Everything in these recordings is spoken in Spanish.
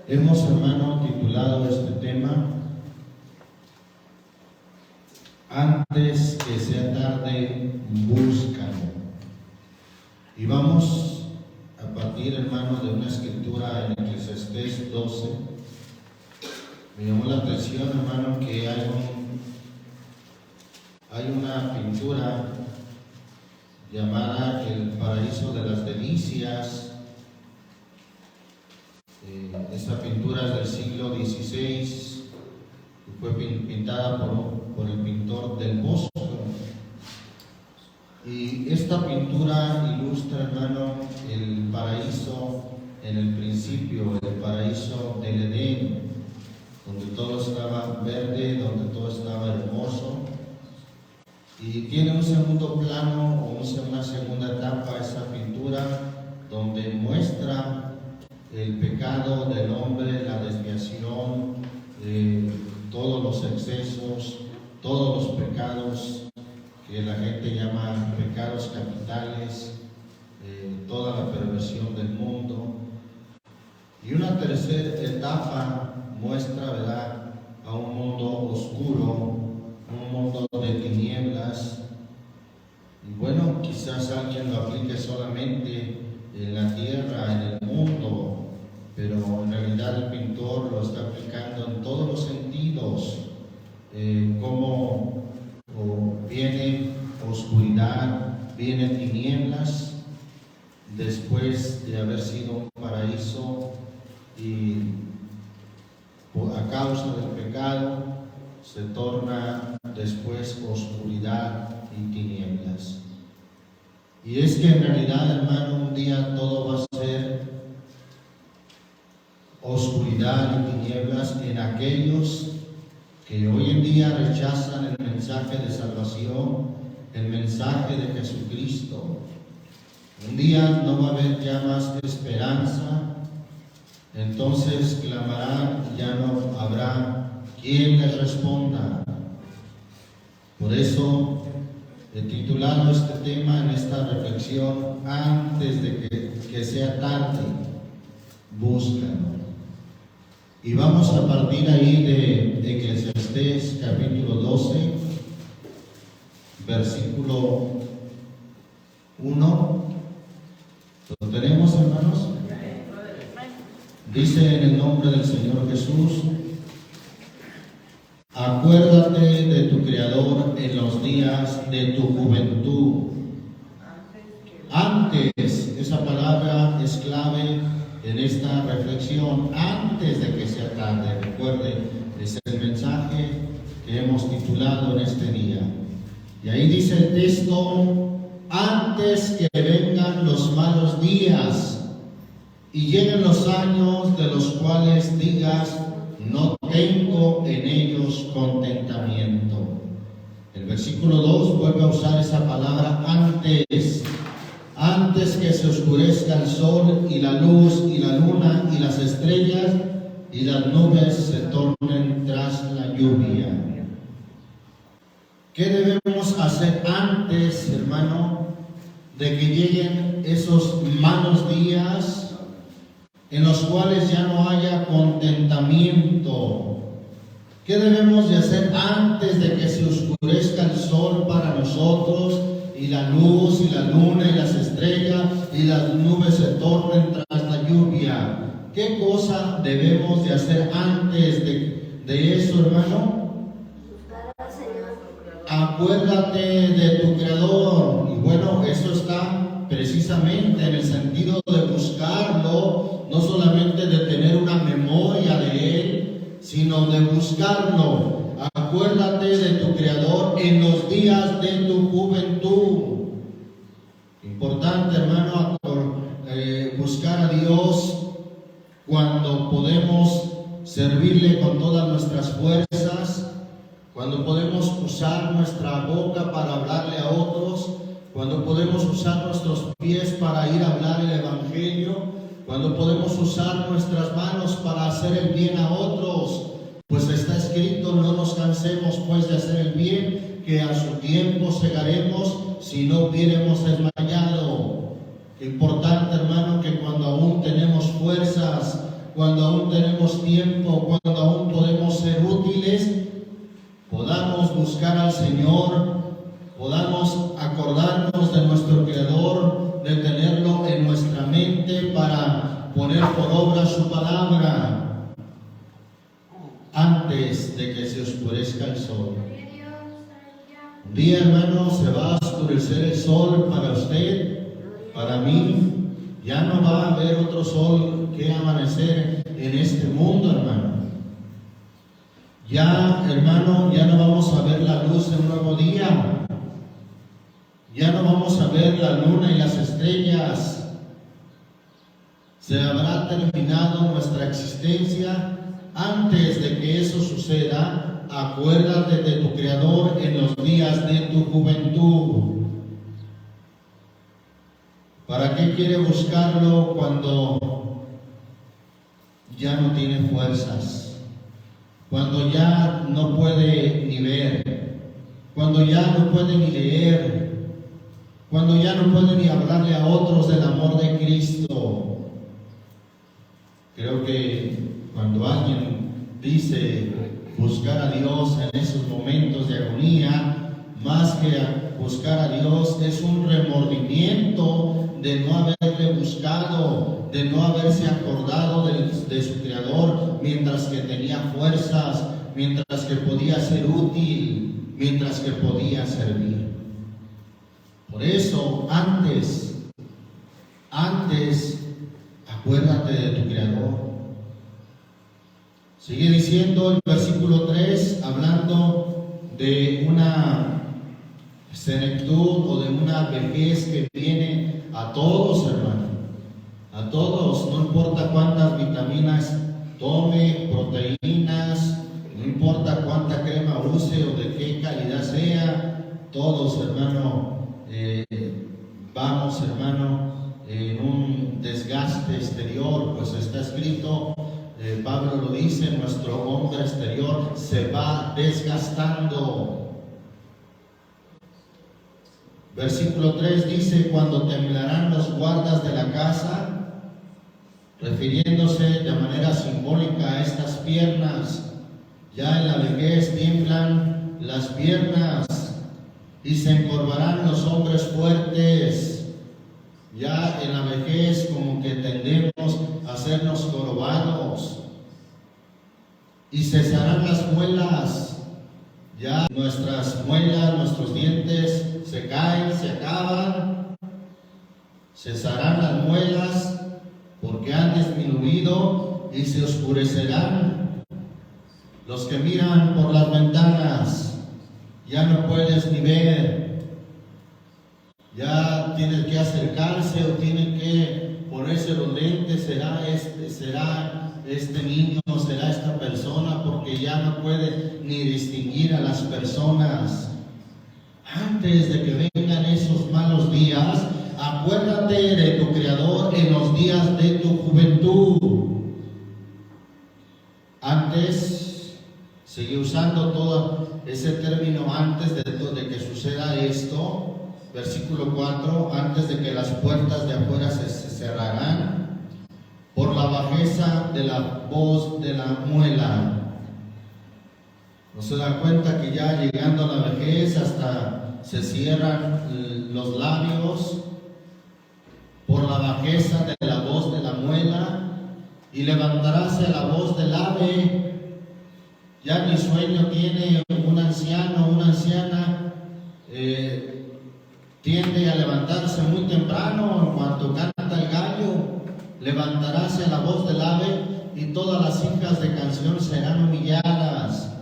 Hemos, hermano, titulado este tema Antes que sea tarde, búscalo. Y vamos a partir, hermano, de una escritura en Eclesiastés 12. Me llamó la atención, hermano, que hay una pintura llamada El Paraíso de las Delicias. Esta pintura es del siglo XVI y fue pintada por el pintor del Bosco. Y esta pintura ilustra, hermano, el paraíso en el principio, el paraíso del Edén, donde todo estaba verde, donde todo estaba hermoso. Y tiene un segundo plano o una segunda etapa esa pintura, donde muestra el pecado del hombre, la desviación, todos los excesos, todos los pecados que la gente llama pecados capitales, toda la perversión del mundo. Y una tercera etapa muestra, ¿verdad?, a un mundo oscuro, un mundo de tinieblas. Y bueno, quizás alguien lo aplique solamente en la tierra, en el mundo, pero en realidad el pintor lo está aplicando en todos los sentidos, como viene oscuridad, viene tinieblas, después de haber sido un paraíso y a causa del pecado se torna después oscuridad y tinieblas. Y es que en realidad, hermano, un día todo va a ser oscuridad y tinieblas en aquellos que hoy en día rechazan el mensaje de salvación, el mensaje de Jesucristo. Un día no va a haber ya más esperanza, entonces clamarán y ya no habrá quien les responda. Por eso he titulado este tema en esta reflexión, antes de que sea tarde, búscalo. Y vamos a partir ahí de Eclesiastés capítulo 12, versículo 1. ¿Lo tenemos, hermanos? Dice en el nombre del Señor Jesús: acuérdate de tu Creador en los días de tu juventud. Antes, esa palabra es clave en esta reflexión, antes de que sea tarde. Recuerden, es el mensaje que hemos titulado en este día. Y ahí dice el texto: antes que vengan los malos días y lleguen los años de los cuales digas, no tengo en ellos contentamiento. El versículo 2 vuelve a usar esa palabra antes. Antes que se oscurezca el sol y la luz y la luna y las estrellas y las nubes se tornen tras la lluvia. ¿Qué debemos hacer antes, hermano, de que lleguen esos malos días en los cuales ya no haya contentamiento? ¿Qué debemos de hacer antes de que se oscurezca el sol para nosotros y la luz y la luna y las estrellas y las nubes se tornen tras la lluvia? ¿Qué cosa debemos de hacer antes de eso, hermano? Buscar al Señor. Acuérdate de tu Creador. Y bueno, eso está precisamente en el sentido de buscarlo, no solamente de tener una memoria de Él, sino de buscarlo. Acuérdate de tu Creador en los días de tu juventud. Importante, hermano, buscar a Dios cuando podemos servirle con todas nuestras fuerzas, cuando podemos usar nuestra boca para hablarle a otros, cuando podemos usar nuestros pies para ir a hablar el Evangelio, cuando podemos usar nuestras manos para hacer el bien a otros. Pues está escrito: no nos cansemos pues de hacer el bien, que a su tiempo segaremos si no hubiéramos desmayado. Importante, hermano, que cuando aún tenemos fuerzas, cuando aún tenemos tiempo, cuando aún podemos ser útiles, podamos buscar al Señor, podamos acordarnos de nuestro Creador, de tenerlo en nuestra mente para poner por obra su palabra antes de que se oscurezca el sol. Un día, hermano, se va a oscurecer el sol para usted, para mí. Ya no va a haber otro sol que amanecer en este mundo, hermano. Ya, hermano, ya no vamos a ver la luz de un nuevo día. Ya no vamos a ver la luna y las estrellas. Se habrá terminado nuestra existencia. Antes de que eso suceda, acuérdate de tu Creador en los días de tu juventud. ¿Para qué quiere buscarlo cuando ya no tiene fuerzas? Cuando ya no puede ni ver, cuando ya no puede ni leer, cuando ya no puede ni hablarle a otros del amor de Cristo. Creo que cuando alguien dice buscar a Dios en esos momentos de agonía, más que buscar a Dios, es un remordimiento de no haberle buscado, de no haberse acordado de su Creador mientras que tenía fuerzas, mientras que podía ser útil, mientras que podía servir. Por eso, antes, acuérdate de tu Creador. Sigue diciendo el versículo 3, hablando de una senectud o de una vejez que viene a todos, hermano. A todos, no importa cuántas vitaminas tome, proteínas, no importa cuánta crema use o de qué calidad sea, todos, hermano, vamos, hermano, en un desgaste exterior, pues está escrito, Pablo lo dice, nuestro hombre exterior se va desgastando. Versículo 3 dice, cuando temblarán los guardas de la casa, refiriéndose de manera simbólica a estas piernas. Ya en la vejez tiemblan las piernas y se encorvarán los hombres fuertes. Ya en la vejez como que tendemos a hacernos jorobados y cesarán las muelas. Ya nuestras muelas, nuestros dientes se caen, se acaban, cesarán las muelas porque han disminuido y se oscurecerán. Los que miran por las ventanas, ya no puedes ni ver, ya tienes que acercarse o tienen que ponerse los lentes, será este niño, será esta persona, porque ya no puede ni distinguir a las personas. Antes de que vengan esos malos días, acuérdate de tu Creador en los días de tu juventud. Antes, sigue usando todo ese término antes de que suceda esto. Versículo 4, antes de que las puertas de afuera se cerrarán por la bajeza de la voz de la muela. ¿No se da cuenta que ya llegando a la vejez hasta se cierran los labios por la bajeza de la voz de la muela? Y levantaráse la voz del ave. Ya ni sueño tiene un anciano, una anciana, tiende a levantarse muy temprano en cuanto canta el gallo. Levantaráse la voz del ave y todas las hijas de canción serán humilladas.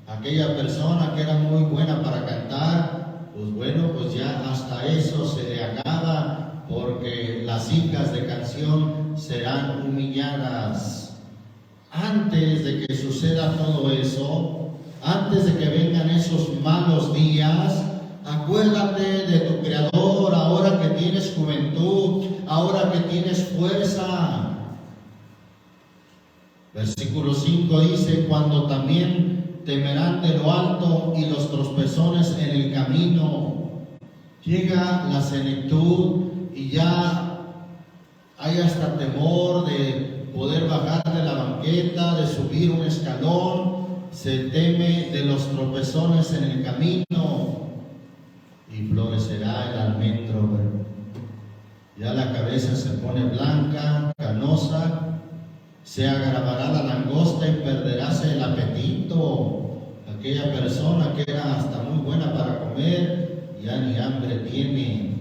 Aquella persona que era muy buena para cantar, pues bueno, pues ya hasta eso se le acaba, porque las hijas de canción serán humilladas. Antes de que suceda todo eso, antes de que vengan esos malos días, acuérdate de tu Creador ahora que tienes juventud, ahora que tienes fuerza. Versículo 5 dice, cuando también temerán de lo alto y los tropezones en el camino. Llega la senectud y ya hay hasta temor de poder bajar de la banqueta, de subir un escalón, se teme de los tropezones en el camino y florecerá el almendro. Ya la cabeza se pone blanca, canosa, se agravará la langosta y perderáse el apetito. Aquella persona que era hasta muy buena para comer, ya ni hambre tiene.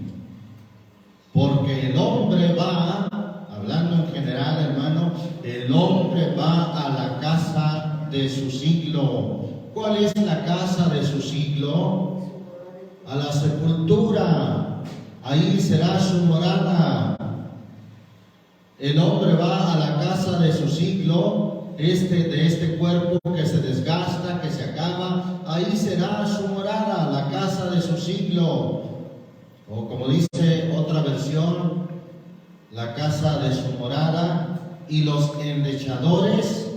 Porque el hombre va, hablando en general, hermano, el hombre va a la casa de su siglo. ¿Cuál es la casa de su siglo? A la sepultura. Ahí será su morada. El hombre va a la casa de su siglo, de este cuerpo que se desgasta, que se acaba. Ahí será su morada, la casa de su siglo. O como dice otra versión, la casa de su morada. Y los endechadores,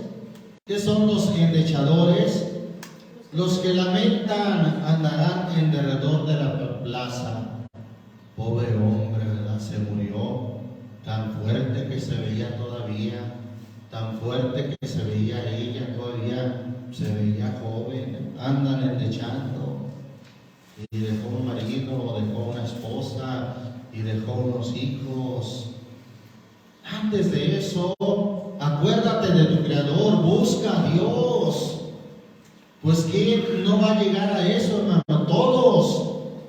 ¿qué son los endechadores? Los que lamentan andarán en derredor de la plaza. Pobre hombre, ¿verdad? Se murió, tan fuerte que se veía todavía, tan fuerte que se veía ella, todavía se veía joven, andan endechando. Y dejó un marido, dejó una esposa y dejó unos hijos. Antes de eso, acuérdate de tu Creador, busca a Dios. Pues ¿quién no va a llegar a eso, hermano?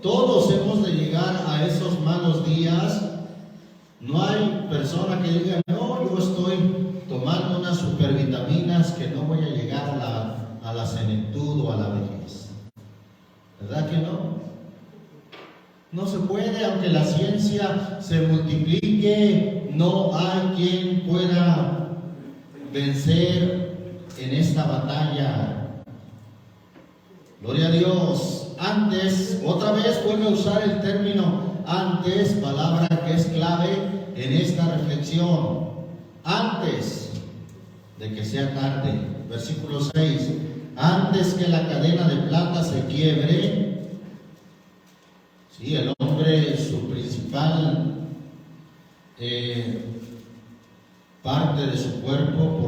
Todos hemos de llegar a esos malos días. No hay persona que diga, no, yo estoy tomando unas supervitaminas que no voy a llegar a la senectud o a la vejez. ¿Verdad que no? No se puede, aunque la ciencia se multiplique, no hay quien pueda vencer en esta batalla. Gloria a Dios. Antes, otra vez vuelve a usar el término antes, palabra que es clave en esta reflexión. Antes de que sea tarde. Versículo 6. Antes que la cadena de plata se quiebre. Sí, el hombre, su principal parte de su cuerpo,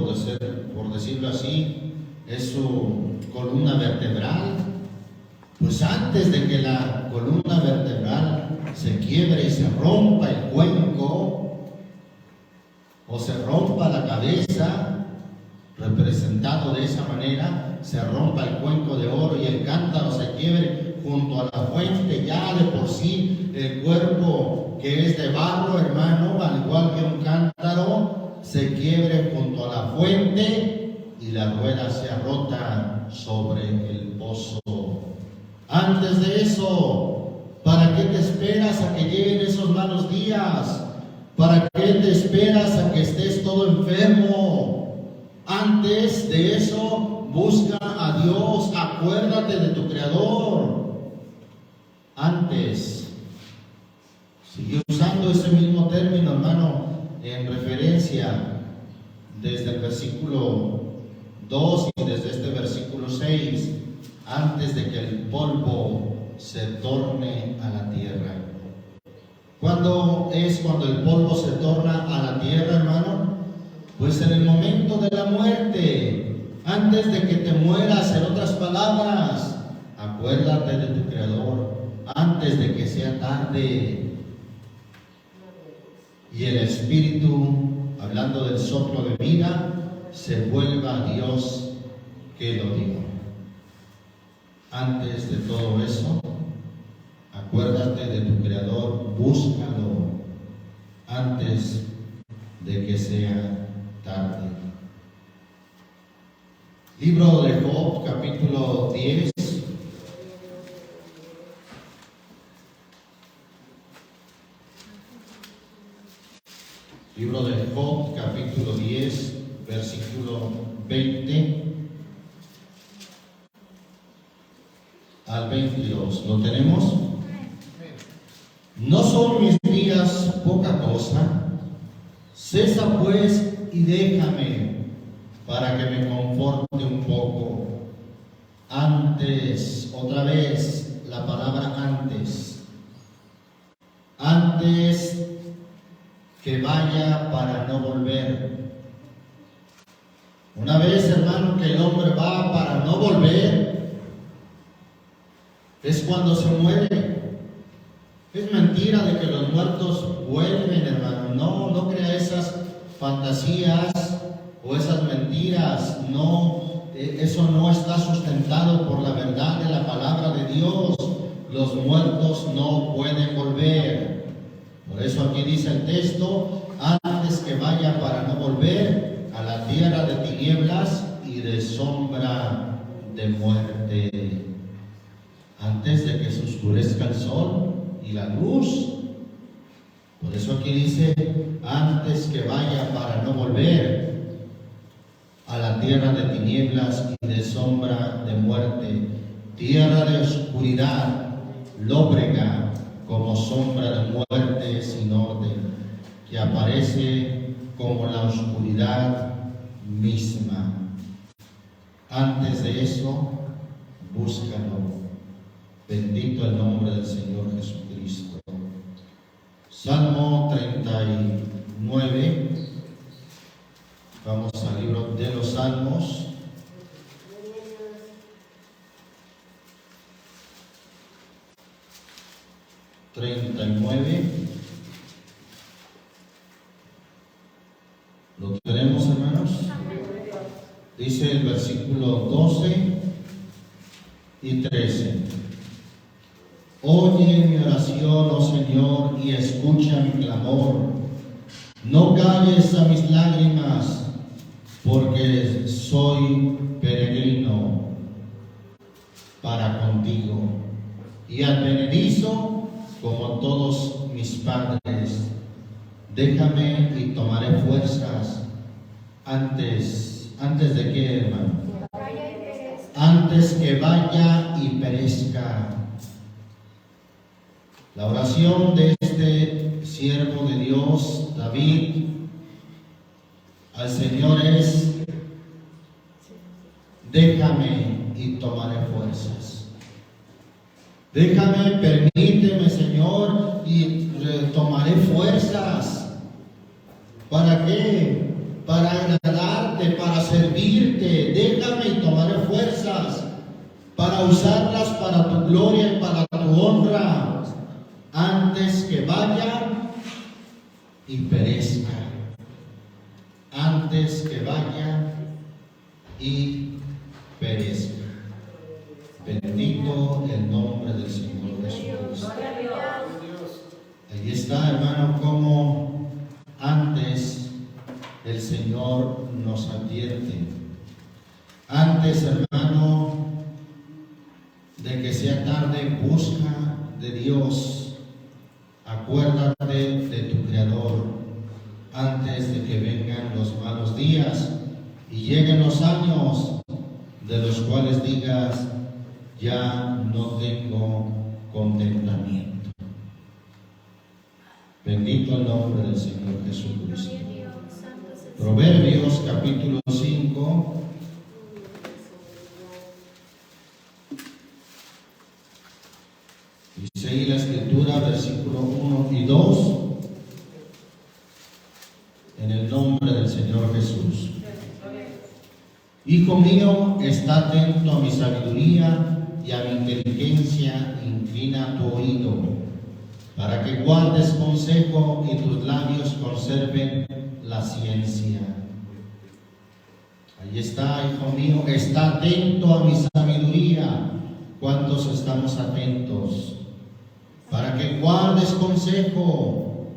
por decirlo así, es su columna vertebral. Pues antes de que la columna vertebral se quiebre y se rompa el cuenco, o se rompa la cabeza, representado de esa manera, se rompa el cuenco de oro y el cántaro se quiebre junto a la fuente, ya de por sí el cuerpo que es de barro, hermano, al igual que un cántaro, se quiebre junto a la fuente y la rueda sea rota sobre el pozo. Antes de eso, ¿para qué te esperas a que lleguen esos malos días? ¿Para qué te esperas a que estés todo enfermo? Antes de eso, busca a Dios, acuérdate de tu Creador. Antes, sigue usando ese mismo término, hermano, en referencia desde el versículo 2 y desde este versículo 6, antes de que el polvo se torne a la tierra. ¿Cuándo es cuando el polvo se torna a la tierra, hermano? Pues en el momento de la muerte, antes de que te mueras, en otras palabras, acuérdate de tu Creador, antes de que sea tarde. Y el Espíritu, hablando del soplo de vida, se vuelva a Dios que lo dijo. Antes de todo eso, acuérdate de tu Creador, búscalo antes de que sea tarde. Libro de Job, capítulo 10. Libro de Job, capítulo 10, versículo 20 al 22. ¿Lo tenemos? ¿No son mis días poca cosa? Cesa pues y déjame, para que me conforte un poco. Antes, otra vez, la palabra antes. Antes que vaya para no volver. Una vez, hermano, que el hombre va para no volver, es cuando se muere. Es mentira de que los muertos vuelven, hermano. No crea esas fantasías o esas mentiras. No, eso no está sustentado por la verdad de la palabra de Dios. Los muertos no pueden volver. Por eso aquí dice el texto, antes que vaya para no volver a la tierra de tinieblas y de sombra de muerte. Antes de que se oscurezca el sol y la luz. Por eso aquí dice, antes que vaya para no volver a la tierra de tinieblas y de sombra de muerte, tierra de oscuridad, lóbrega, como sombra de muerte sin orden, que aparece como la oscuridad misma. Antes de eso, búscalo. Bendito el nombre del Señor Jesucristo. Salmo 39. Vamos al libro de los Salmos. ¿Lo tenemos, hermanos? Dice el versículo 12 y 13. Oye mi oración, oh Señor, y escucha mi clamor. No calles a mis lágrimas, porque soy peregrino para contigo, y advenedizo como todos mis padres. Déjame y tomaré fuerzas. ¿Antes de qué, hermano? Antes que vaya y perezca. La oración de este siervo de Dios, David, al Señor es: déjame y tomaré fuerzas. Déjame, permíteme, Señor, y tomaré fuerzas. ¿Para qué? Para agradarte, para servirte. Déjame y tomaré fuerzas para usarlas para tu gloria y para tu honra. Antes que vaya y perezca. Antes que vaya y perezca. Bendito el nombre del Señor Jesucristo. Ahí está, hermano, como antes el Señor nos advierte. Antes, hermano, de que sea tarde, busca de Dios. Acuérdate de tu Creador antes de que vengan los malos días y lleguen los años de los cuales digas: ya no tengo contentamiento. Bendito el nombre del Señor Jesucristo. Proverbios capítulo 5. Dice ahí la escritura, versículo 1 y 2. En el nombre del Señor Jesús. Hijo mío, está atento a mi sabiduría y a mi inteligencia, inclina tu oído, para que guardes consejo y tus labios conserven la ciencia. Ahí está, hijo mío, está atento a mi sabiduría. ¿Cuántos estamos atentos? Para que guardes consejo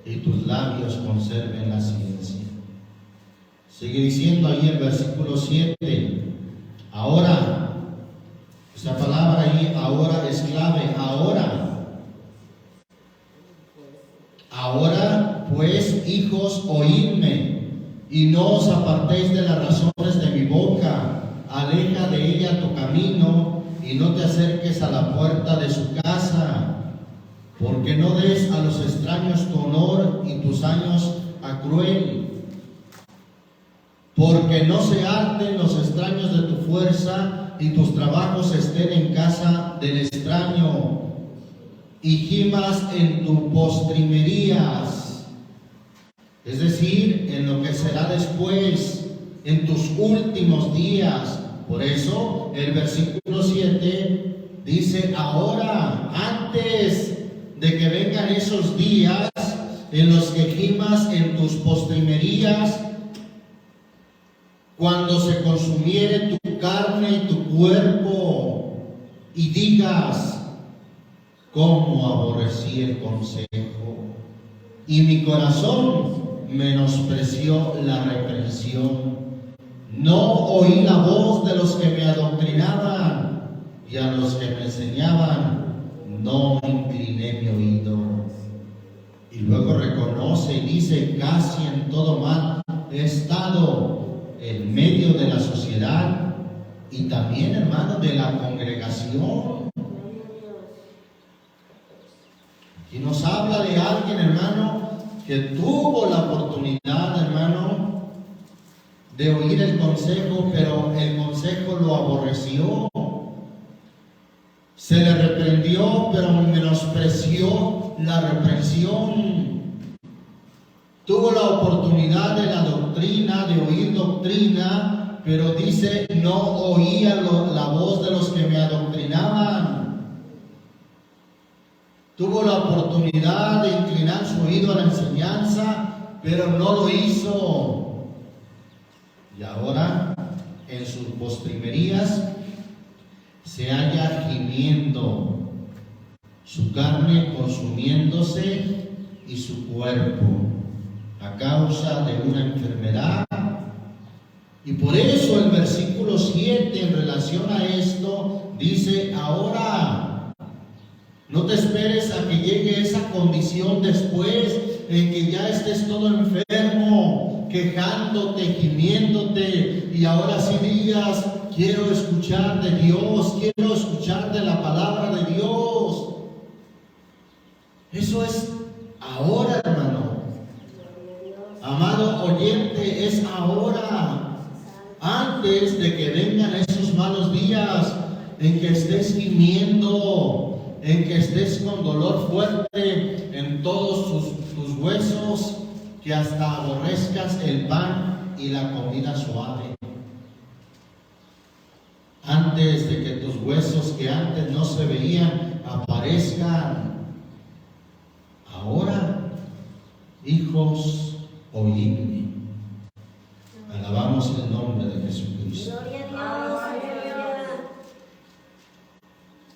y tus labios conserven la ciencia. Sigue diciendo ahí el versículo 7. Ahora, esa palabra ahí, ahora, es clave. Ahora, pues, hijos, oídme, y no os apartéis de las razones de mi boca. Aleja de ella tu camino, y no te acerques a la puerta de su casa, porque no des a los extraños tu honor y tus años a cruel. Porque no se harten los extraños de tu fuerza y tus trabajos estén en casa del extraño, y gimas en tus postrimerías, es decir, en lo que será después, en tus últimos días. Por eso el versículo 7 dice: ahora, antes de que vengan esos días en los que gimas en tus postrimerías, cuando se consumiere tu carne y tu cuerpo, y digas: cómo aborrecí el consejo, y mi corazón menospreció la reprensión. No oí la voz de los que me adoctrinaban, y a los que me enseñaban no incliné mi oído. Y luego reconoce y dice: casi en todo mal he estado en medio de la sociedad y también, hermano, de la congregación. Y nos habla de alguien, hermano, que tuvo la oportunidad, hermano, de oír el consejo, pero el consejo lo aborreció. Se le reprendió, pero menospreció la reprensión. Tuvo la oportunidad de la doctrina, de oír doctrina, pero dice: no oía la voz de los que me adoctrinaban. Tuvo la oportunidad de inclinar su oído a la enseñanza, pero no lo hizo. Y ahora, en sus postrimerías, se halla gimiendo, su carne consumiéndose y su cuerpo a causa de una enfermedad. Y por eso el versículo 7 en relación a esto dice: ahora, no te esperes a que llegue esa condición después en que ya estés todo enfermo, quejándote, gimiéndote, y ahora sí digas: quiero escuchar de Dios, quiero escuchar de la palabra de Dios. Eso es ahora, hermano. Amado oyente, es ahora, antes de que vengan esos malos días en que estés gimiendo, en que estés con dolor fuerte en todos tus huesos, que hasta aborrezcas el pan y la comida suave. Antes de que tus huesos que antes no se veían aparezcan. Ahora, hijos, oídme. Alabamos el nombre de Jesucristo.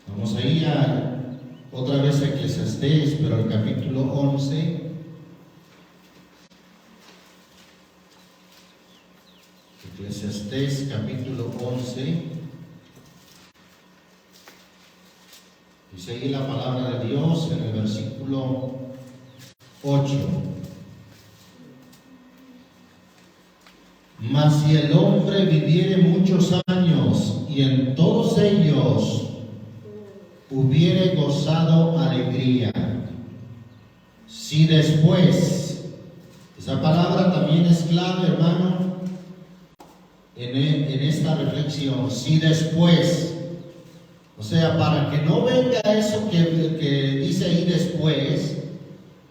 Vamos a ir otra vez a Eclesiastés, pero el capítulo 11. Eclesiastés capítulo 11. Dice ahí la palabra de Dios en el versículo 8. Mas si el hombre viviere muchos años y en todos ellos hubiere gozado alegría, si después, esa palabra también es clave, hermano, en esta reflexión, si después, o sea, para que no venga eso que dice ahí después,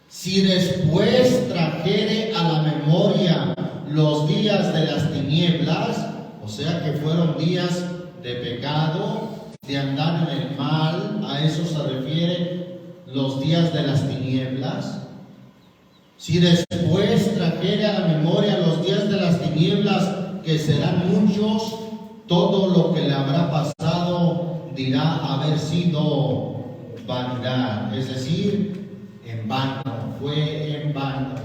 si después trajere a la memoria los días de las tinieblas, o sea que fueron días de pecado, de andar en el mal, a eso se refiere los días de las tinieblas. Si después trajere a la memoria los días de las tinieblas, que serán muchos, todo lo que le habrá pasado dirá haber sido vanidad, es decir, en vano, fue en vano.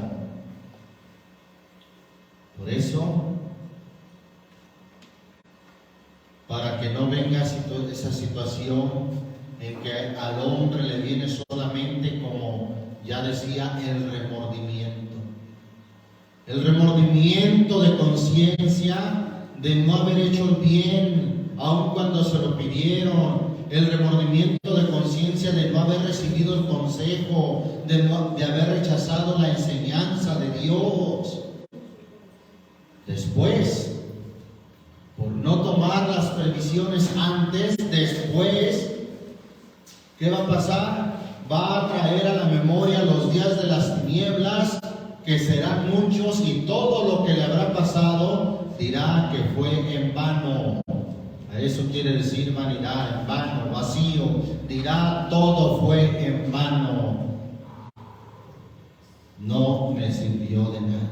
Por eso, para que no venga esa situación en que al hombre le viene solamente, como ya decía, el remordimiento. El remordimiento de conciencia de no haber hecho el bien, aun cuando se lo pidieron. El remordimiento de conciencia de no haber recibido el consejo, de haber rechazado la enseñanza de Dios. Después, por no tomar las previsiones antes, después, ¿qué va a pasar? Va a traer a la memoria los días de las tinieblas, que serán muchos, y todo lo que le habrá pasado dirá dirá que fue en vano. Eso quiere decir vanidad, en vano, vacío. Dirá, todo fue en vano. No me sirvió de nada.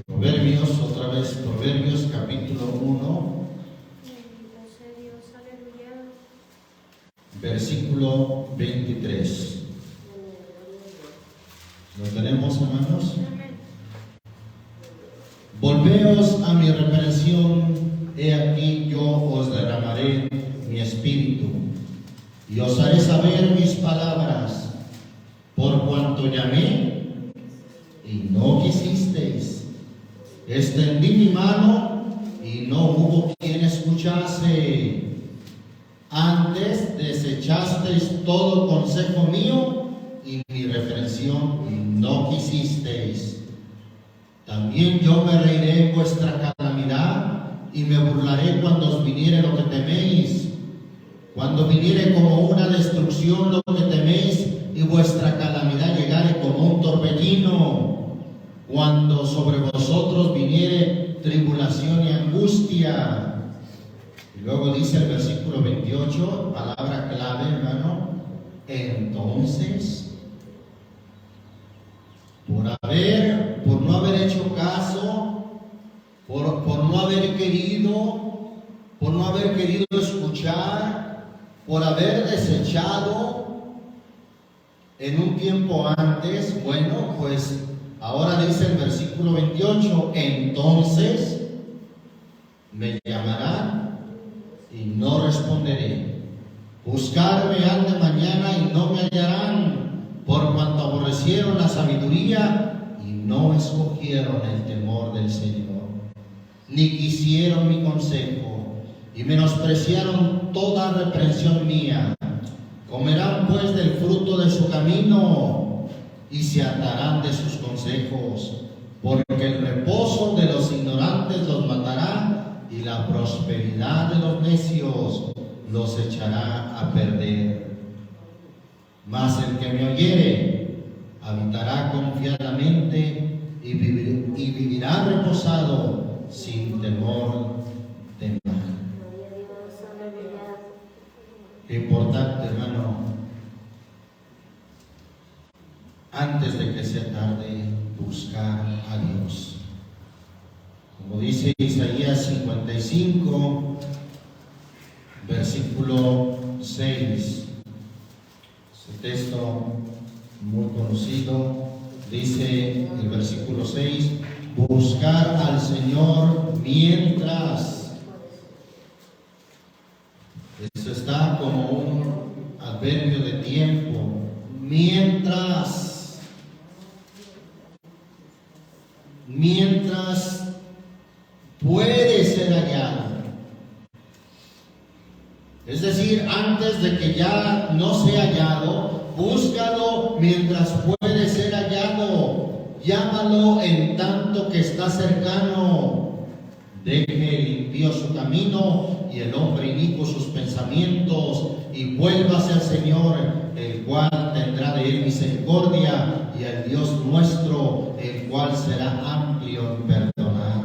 Proverbios, otra vez, Proverbios capítulo 1, versículo 23. ¿Lo tenemos, hermanos? Volveos a mi reprensión, he aquí yo os derramaré mi espíritu, y os haré saber mis palabras, por cuanto llamé, y no quisisteis. Extendí mi mano, y no hubo quien escuchase. Antes desechasteis todo consejo mío, y mi reprensión, y no quisisteis. También yo me reiré en vuestra calamidad, y me burlaré cuando os viniere lo que teméis. Cuando viniere como una destrucción lo que teméis, y vuestra calamidad llegare como un torbellino. Cuando sobre vosotros viniere tribulación y angustia. Y luego dice el versículo 28, palabra clave, hermano. Entonces, por no haber hecho caso, por no haber querido escuchar, por haber desechado en un tiempo antes, bueno, pues ahora dice el versículo 28, entonces me llamarán y no responderé. Buscarme han de mañana y no me hallarán, por cuanto aborrecieron la sabiduría y no escogieron el temor del Señor, ni quisieron mi consejo, y menospreciaron toda reprensión mía. Comerán pues del fruto de su camino, y se atarán de sus consejos, porque el reposo de los ignorantes los matará, y la prosperidad de los necios los echará a perder. Mas el que me oyere habitará confiadamente y vivirá reposado sin temor de mal. Qué importante, hermano, antes de que sea tarde, buscar a Dios. Como dice Isaías 55, versículo 6. Texto muy conocido, dice el versículo 6, buscar al Señor mientras. Eso está como un adverbio de tiempo, mientras puede ser hallado. Es decir, antes de que ya no sea hallado, búscalo mientras puede ser hallado. Llámalo en tanto que está cercano. Deje limpio su camino y el hombre inicuo sus pensamientos, y vuélvase al Señor, el cual tendrá de él misericordia, y al Dios nuestro, el cual será amplio en perdonar.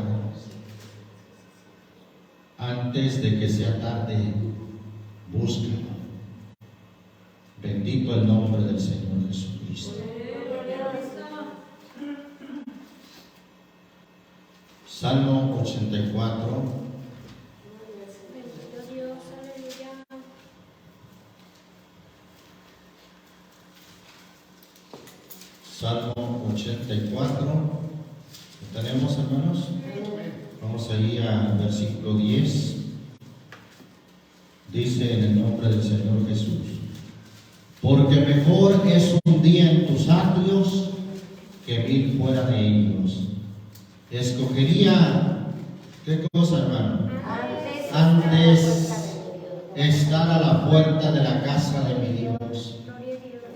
Antes de que sea tarde, búscalo. Bendito el nombre del Señor Jesucristo. Salmo 84. Salmo 84. ¿Lo tenemos, hermanos? Vamos ahí al versículo 10. Dice en el nombre del Señor Jesús: porque mejor es un día en tus atrios que 1000 fuera de ellos. Escogería, ¿qué cosa, hermano? Antes estar a la puerta de la casa de mi Dios.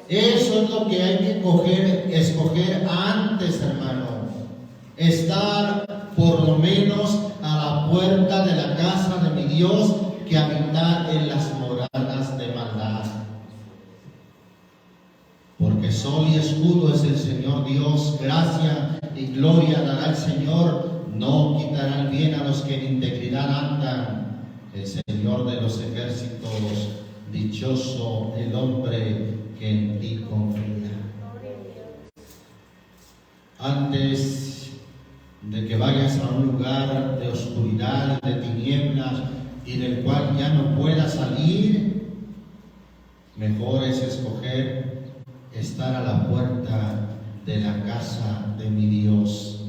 Eso es lo que hay que escoger antes, hermano. Estar por lo menos a la puerta de la casa de mi Dios, que habitar en las moradas de maldad. Porque sol y escudo es el Señor Dios, gracia y gloria dará el Señor no quitará el bien a los que en integridad andan. El Señor de los ejércitos, dichoso el hombre que en ti confía. Antes de que vayas a un lugar de oscuridad y de tinieblas y del cual ya no puedas salir, mejor es escoger estar a la puerta de la casa de mi Dios.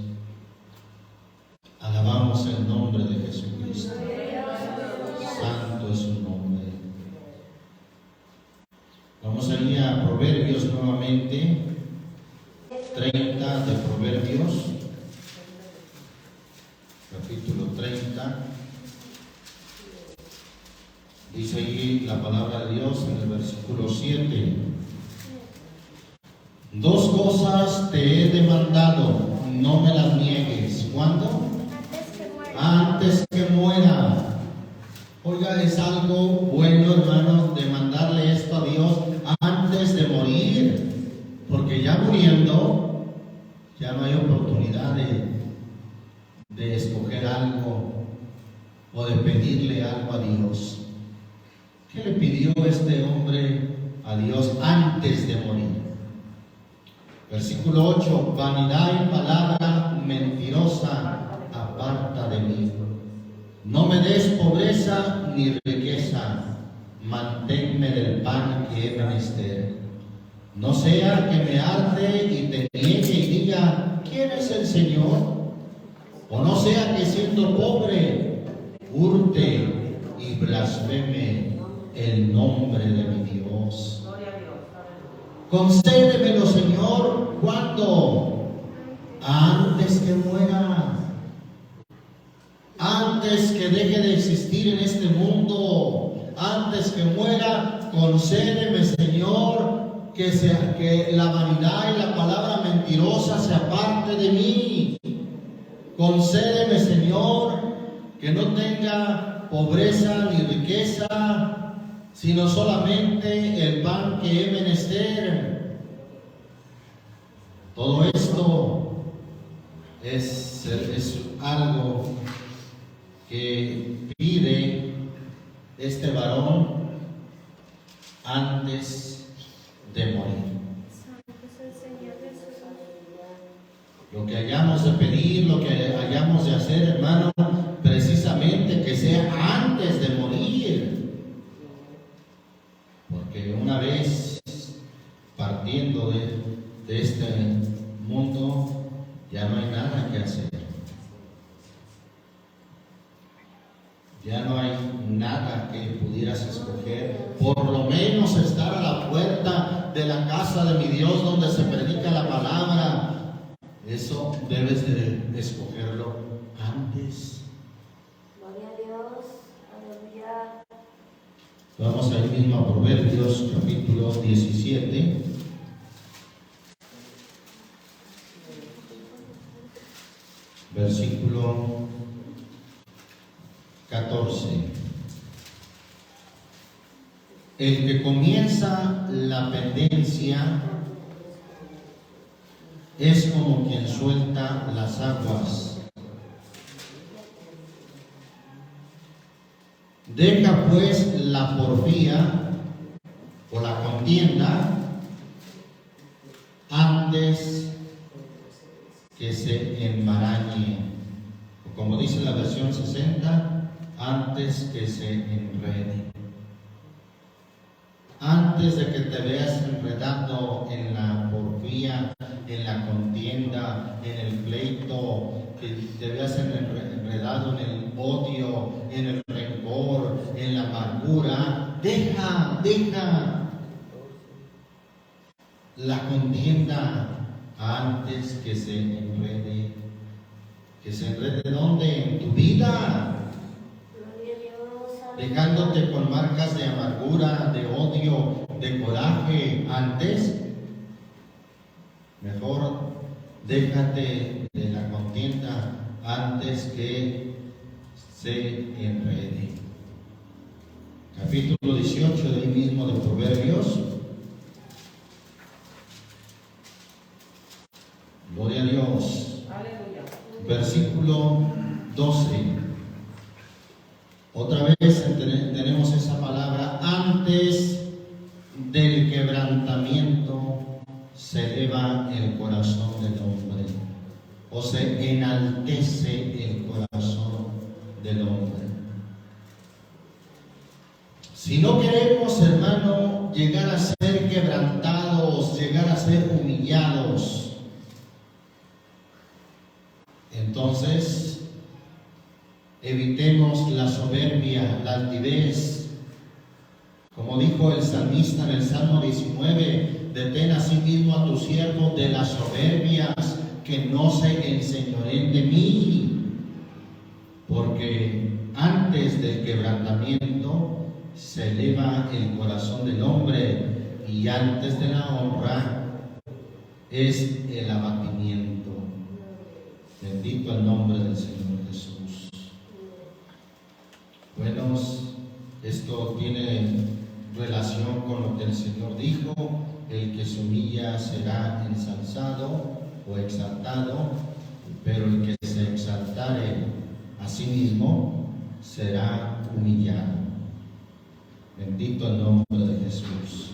Alabamos el nombre de Jesucristo. Santo es su nombre. Vamos a ir a Proverbios nuevamente. 30 de Proverbios, capítulo 30. Dice ahí la palabra de Dios en el versículo 7. Dos cosas te he demandado, no me las niegues. ¿Cuándo? Antes que muera. Oiga, es algo bueno, hermano, demandarle esto a Dios antes de morir. Porque ya muriendo, ya no hay oportunidad de escoger algo o de pedirle algo a Dios. ¿Qué le pidió este hombre a Dios antes de morir? Versículo 8: vanidad y palabra mentirosa aparta de mí. No me des pobreza ni riqueza, manténme del pan que he menester. No sea que me harte y te niegue y diga, ¿quién es el Señor? O no sea que siendo pobre, hurte y blasfeme el nombre de mi Dios. Concédemelo, Señor, ¿cuándo? Antes que muera. Antes que deje de existir en este mundo. Antes que muera, concédeme, Señor, que la vanidad y la palabra mentirosa se aparte de mí. Concédeme, Señor, que no tenga pobreza ni riqueza, sino solamente el pan que he menester. Todo esto es algo que pide este varón antes de morir. Lo que hayamos de pedir, lo que hayamos de hacer, hermano, precisamente que sea antes de morir. Porque una vez partiendo de este mundo, ya no hay nada que hacer. Ya no hay nada que pudieras escoger. Por lo menos estar a la puerta de la casa de mi Dios donde se predica la palabra. Eso debes de escogerlo antes. Gloria a Dios. Aleluya. Vamos ahí mismo a Proverbios capítulo 17. Versículo 14. El que comienza la pendencia es como quien suelta las aguas. Deja pues la porfía o la contienda antes que se enmarañe. Como dice la versión 60, antes que se enrede. Antes de que te veas enredado en la porfía, en la contienda, en el pleito, que te veas enredado en el odio, en el rencor, en la amargura, deja la contienda antes que se enrede. ¿Que se enrede dónde? En tu vida. Dejándote con marcas de amargura, de odio, de coraje antes. Mejor déjate de la contienda antes que se enrede. Capítulo 18 de ahí mismo de Proverbios. Gloria a Dios. Aleluya. Versículo versículo 12. Otra vez tenemos esa palabra: antes del quebrantamiento se eleva el corazón del hombre, o se enaltece el corazón del hombre. Si no queremos, hermano, llegar a ser quebrantados, llegar a ser humillados, entonces evitemos la soberbia, la altivez. Como dijo el salmista en el Salmo 19, detén a sí mismo a tu siervo de las soberbias, que no se enseñoreen de mí. Porque antes del quebrantamiento se eleva el corazón del hombre, y antes de la honra es el abatimiento. Bendito el nombre del Señor Jesús. Bueno, esto tiene relación con lo que el Señor dijo: el que se humilla será ensalzado o exaltado, pero el que se exaltare a sí mismo será humillado. Bendito el nombre de Jesús.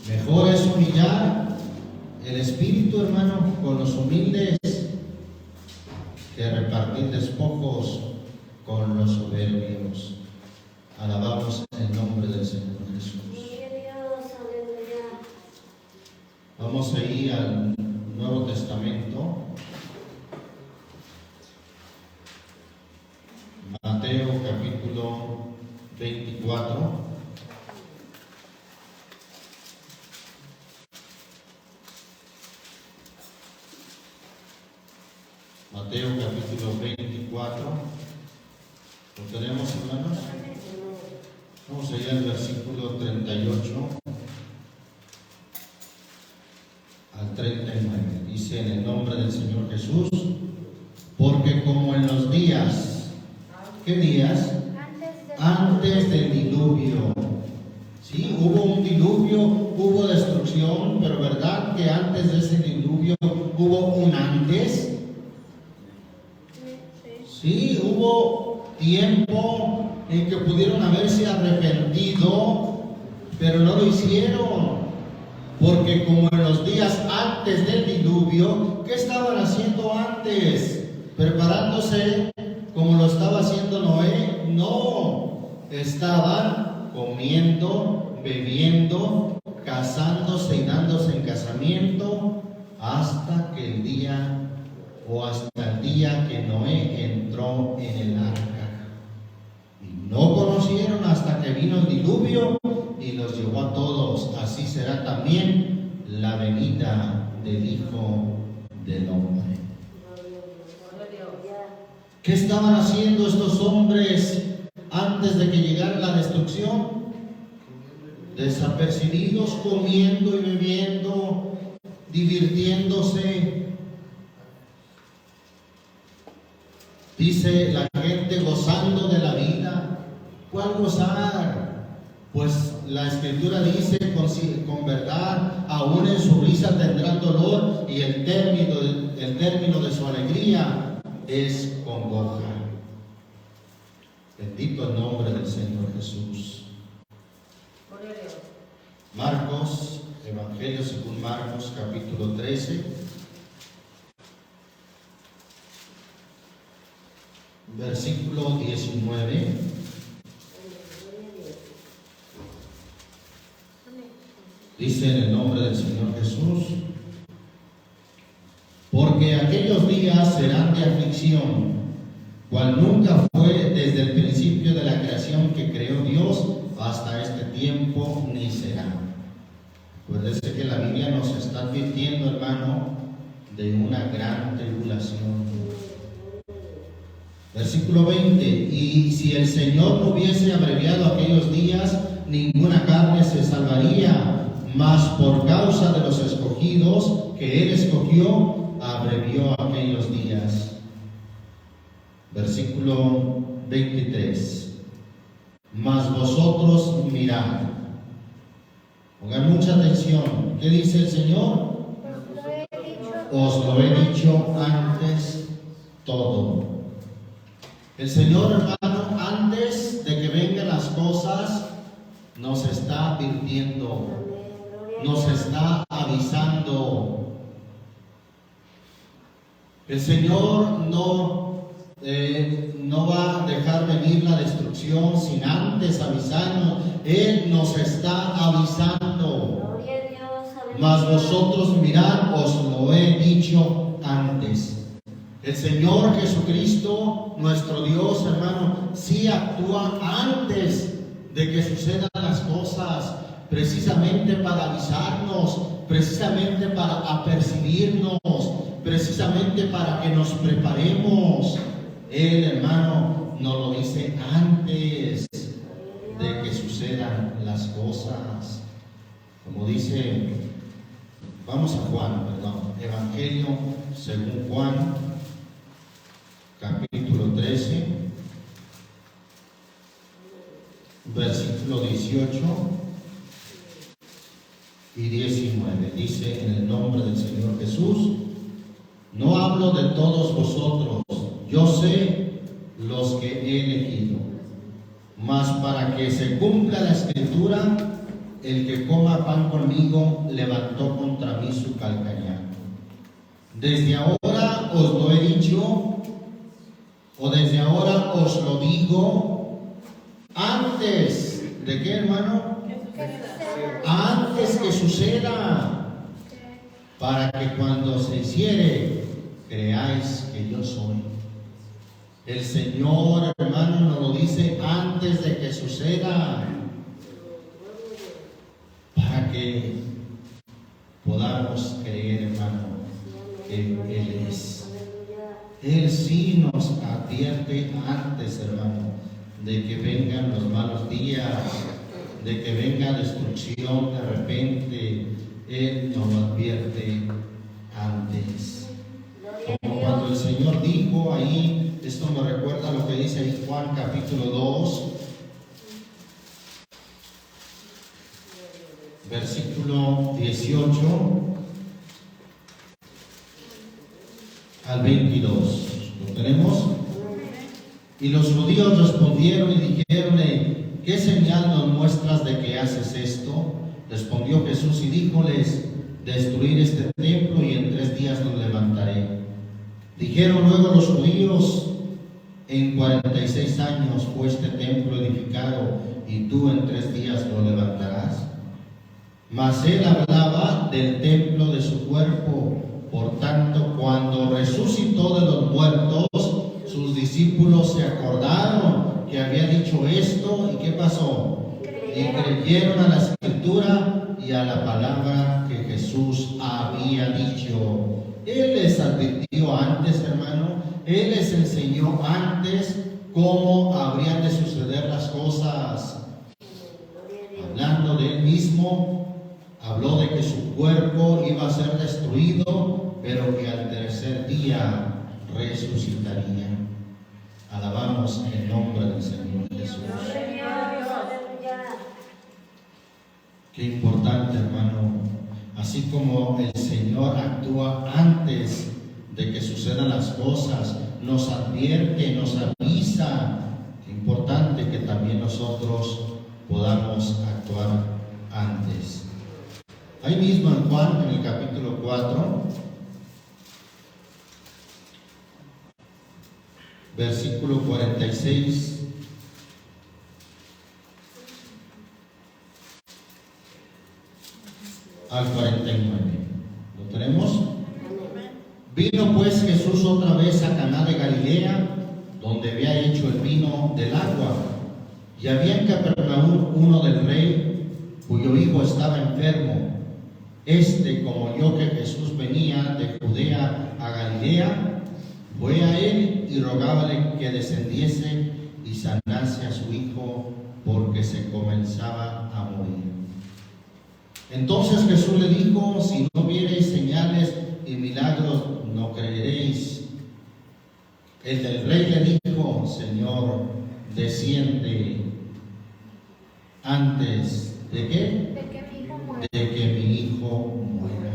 Mejor es humillar el espíritu, hermano, con los humildes, que repartir despojos con los soberbios. Alabamos el nombre del Señor Jesús. Vamos a ir al Nuevo Testamento. Mateo capítulo 24. Mateo capítulo 24. ¿Lo tenemos, hermanos? Vamos a ir al versículo 38 al 39. Dice: en el nombre del Señor Jesús, porque como en los días, ¿qué días? Antes del diluvio. Sí, hubo un diluvio, hubo destrucción, pero ¿verdad que antes de ese diluvio hubo un antes? Sí, hubo tiempo en que pudieron haberse arrepentido, pero no lo hicieron. Porque como en los días antes del diluvio, ¿qué estaban haciendo antes? ¿Preparándose como lo estaba haciendo Noé? No, estaban comiendo, bebiendo, casándose y dándose en casamiento hasta que el día que Noé entró en el arca. Y no conocieron hasta que vino el diluvio y los llevó a todos. Así será también la venida del Hijo del Hombre. ¿Qué estaban haciendo estos hombres antes de que llegara la destrucción? Desapercibidos, comiendo y bebiendo, divirtiéndose. Dice la gente gozando de la vida. ¿Cuál gozar? Pues la Escritura dice con verdad, aún en su risa tendrán dolor, y el término de su alegría es congoja. Bendito el nombre del Señor Jesús. Marcos, Evangelio según Marcos, capítulo 13. Versículo 19. Dice en el nombre del Señor Jesús: porque aquellos días serán de aflicción, cual nunca fue desde el principio de la creación que creó Dios hasta este tiempo, ni será. Acuérdese que la Biblia nos está advirtiendo, hermano, de una gran tribulación. Versículo 20: y si el Señor no hubiese abreviado aquellos días, ninguna carne se salvaría, mas por causa de los escogidos que Él escogió, abrevió aquellos días. Versículo 23: mas vosotros mirad. Pongan mucha atención. ¿Qué dice el Señor? Os lo he dicho antes todo. El Señor, hermano, antes de que vengan las cosas, nos está advirtiendo, nos está avisando. El Señor no va a dejar venir la destrucción sin antes avisarnos. Él nos está avisando. Mas vosotros mirad, os lo he dicho antes. El Señor Jesucristo, nuestro Dios, hermano, sí actúa antes de que sucedan las cosas, precisamente para avisarnos, precisamente para apercibirnos, precisamente para que nos preparemos. Él, hermano, nos lo dice antes de que sucedan las cosas. Como dice, vamos a Juan, Evangelio según Juan, capítulo 13, versículo 18 y 19. Dice: en el nombre del Señor Jesús, no hablo de todos vosotros, yo sé los que he elegido, mas para que se cumpla la escritura, el que coma pan conmigo levantó contra mí su calcañar. Desde ahora os lo he dicho, o desde ahora os lo digo, antes de qué, hermano, antes que suceda, para que cuando se hiciere creáis que yo soy. El Señor, hermano, nos lo dice antes de que suceda, para que podamos creer, hermano, que Él es. Él sí nos advierte antes, hermano, de que vengan los malos días, de que venga destrucción de repente. Él nos lo advierte antes. Como cuando el Señor dijo ahí, esto me recuerda lo que dice ahí Juan capítulo 2, versículo 18 al 22. ¿Lo tenemos? Y los judíos respondieron y dijeronle: ¿qué señal nos muestras de que haces esto? Respondió Jesús y díjoles: destruir este templo y en 3 días lo levantaré. Dijeron luego los judíos: en 46 años fue este templo edificado y tú en 3 días lo levantarás. Mas él hablaba del templo de su cuerpo. Por tanto, cuando resucitó de los muertos, sus discípulos se acordaron que había dicho esto. ¿Y qué pasó? Y creyeron a la escritura y a la palabra que Jesús había dicho. Él les advirtió antes, hermano. Él les enseñó antes cómo habrían de suceder las cosas. Hablando de él mismo, habló de que su cuerpo iba a ser destruido, pero que al 3er día resucitaría. Alabamos el nombre del Señor Jesús. Qué importante, hermano. Así como el Señor actúa antes de que sucedan las cosas, nos advierte, nos avisa. Qué importante que también nosotros podamos actuar antes. Ahí mismo en Juan, en el capítulo 4, versículo 46 al 49. ¿Lo tenemos? Vino pues Jesús otra vez a Caná de Galilea, donde había hecho el vino del agua. Y había en Capernaúm uno del rey, cuyo hijo estaba enfermo. Como oyó que Jesús venía de Judea a Galilea, fue a él y rogábale que descendiese y sanase a su hijo, porque se comenzaba a morir. Entonces Jesús le dijo: si no viereis señales y milagros, no creeréis. El del rey le dijo: Señor, desciende antes de qué? De que mi hijo muera.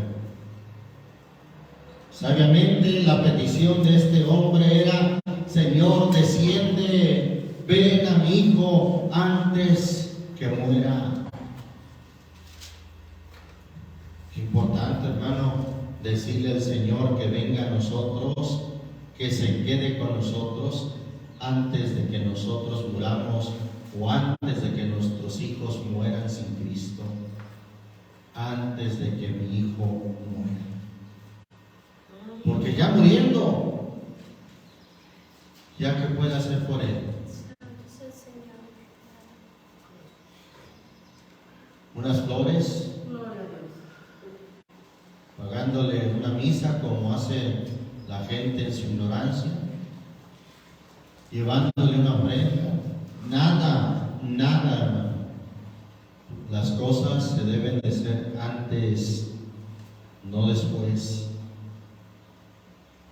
Sabiamente la petición de este hombre era: Señor, desciende, ven a mi hijo antes que muera. Qué importante, hermano, decirle al Señor que venga a nosotros, que se quede con nosotros antes de que nosotros muramos o antes de que nuestros hijos mueran sin Cristo, antes de que mi hijo muera. Porque ya muriendo, ya que puede hacer por él. Unas flores, pagándole una misa como hace la gente en su ignorancia, llevándole una ofrenda. Nada, hermano. Las cosas se deben de hacer antes, no después.